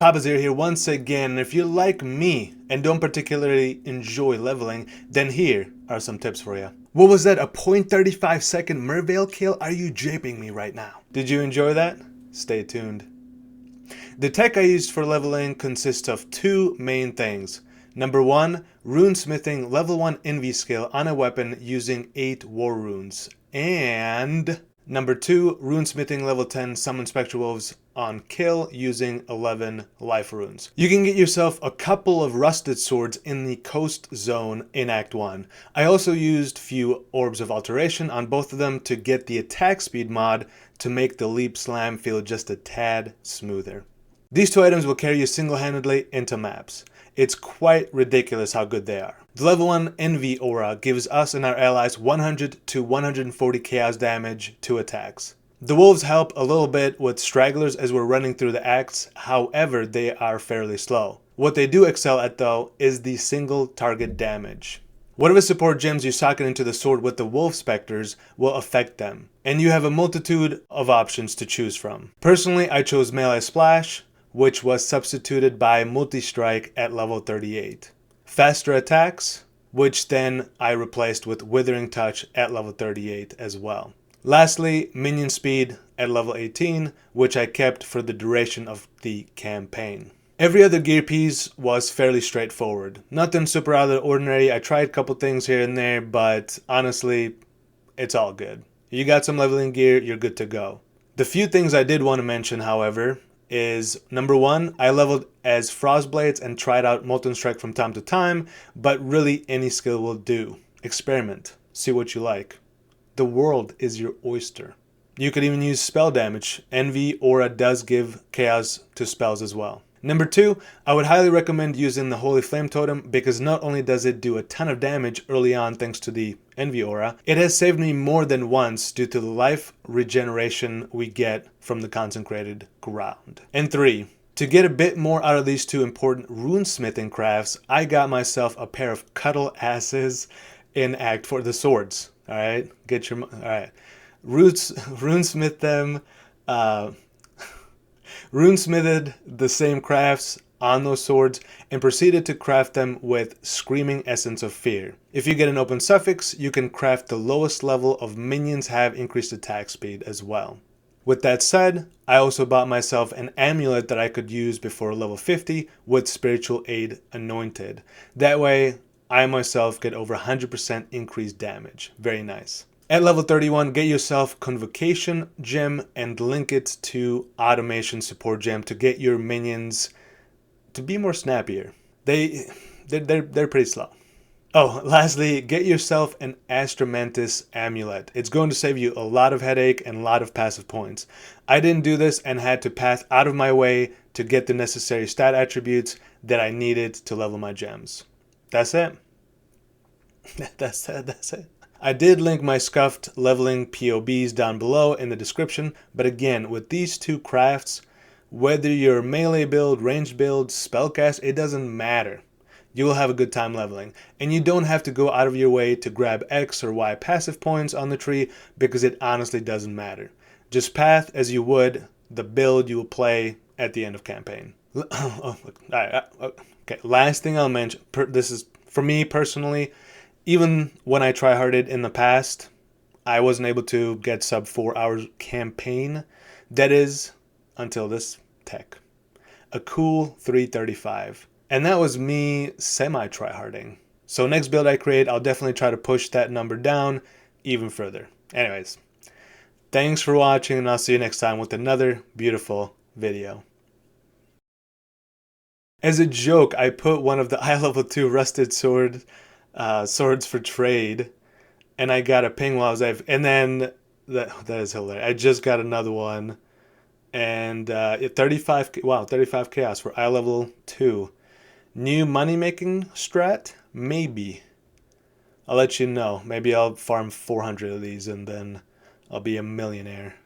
Papa Zero here once again, and if you're like me and don't particularly enjoy leveling, then here are some tips for you. What was that, a 0.35 second Merveil kill? Are you japing me right now? Did you enjoy that? Stay tuned. The tech I used for leveling consists of two main things. Number one, runesmithing level 1 envy skill on a weapon using 8 war runes. And number two, runesmithing level 10 summon spectral wolves on kill using 11 life runes. You can get yourself a couple of rusted swords in the coast zone in Act 1. I also used few orbs of alteration on both of them to get the attack speed mod to make the leap slam feel just a tad smoother. These two items will carry you single-handedly into maps. It's quite ridiculous how good they are. The level 1 Envy aura gives us and our allies 100 to 140 chaos damage to attacks. The wolves help a little bit with stragglers as we're running through the acts, however they are fairly slow. What they do excel at though is the single target damage. Whatever support gems you socket into the sword with the wolf specters will affect them, and you have a multitude of options to choose from. Personally, I chose melee splash, which was substituted by multi-strike at level 38. Faster attacks, which then I replaced with withering touch at level 38 as well. Lastly, minion speed at level 18, which I kept for the duration of the campaign. Every other gear piece was fairly straightforward. Nothing super out of the ordinary. I tried a couple things here and there, but honestly, it's all good. You got some leveling gear, you're good to go. The few things I did want to mention, however, is number one, I leveled as Frostblades and tried out Molten Strike from time to time, but really any skill will do. Experiment, see what you like. The world is your oyster. You could even use spell damage. Envy Aura does give chaos to spells as well. Number two, I would highly recommend using the Holy Flame Totem because not only does it do a ton of damage early on thanks to the Envy Aura, it has saved me more than once due to the life regeneration we get from the consecrated ground. And three, to get a bit more out of these two important runesmithing crafts, I got myself a pair of cuddle asses in Act for the swords. Alright, runesmith them, runesmithed the same crafts on those swords and proceeded to craft them with Screaming Essence of Fear. If you get an open suffix, you can craft the lowest level of minions have increased attack speed as well. With that said, I also bought myself an amulet that I could use before level 50 with Spiritual Aid Anointed. That way, I myself get over 100% increased damage. Very nice. At level 31, get yourself Convocation Gem and link it to Automation Support Gem to get your minions to be more snappier. They're pretty slow. Oh, lastly, get yourself an Astromantis Amulet. It's going to save you a lot of headache and a lot of passive points. I didn't do this and had to path out of my way to get the necessary stat attributes that I needed to level my gems. That's it. That's it. I did link my scuffed leveling POBs down below in the description, but again, with these two crafts, whether you're melee build, ranged build, spellcast, it doesn't matter. You will have a good time leveling, and you don't have to go out of your way to grab X or Y passive points on the tree because it honestly doesn't matter. Just path as you would the build you will play at the end of campaign. Okay, last thing I'll mention, this is for me personally. Even when I tryharded in the past, I wasn't able to get sub 4 hours campaign. That is, until this tech. A cool 335. And that was me semi-tryharding. So next build I create, I'll definitely try to push that number down even further. Anyways, thanks for watching and I'll see you next time with another beautiful video. As a joke, I put one of the eye level 2 rusted swords for trade, and I got a ping while I was there, and then that is hilarious. I just got another one, and 35 chaos for eye level 2. New money making strat? Maybe. I'll let you know. Maybe I'll farm 400 of these and then I'll be a millionaire.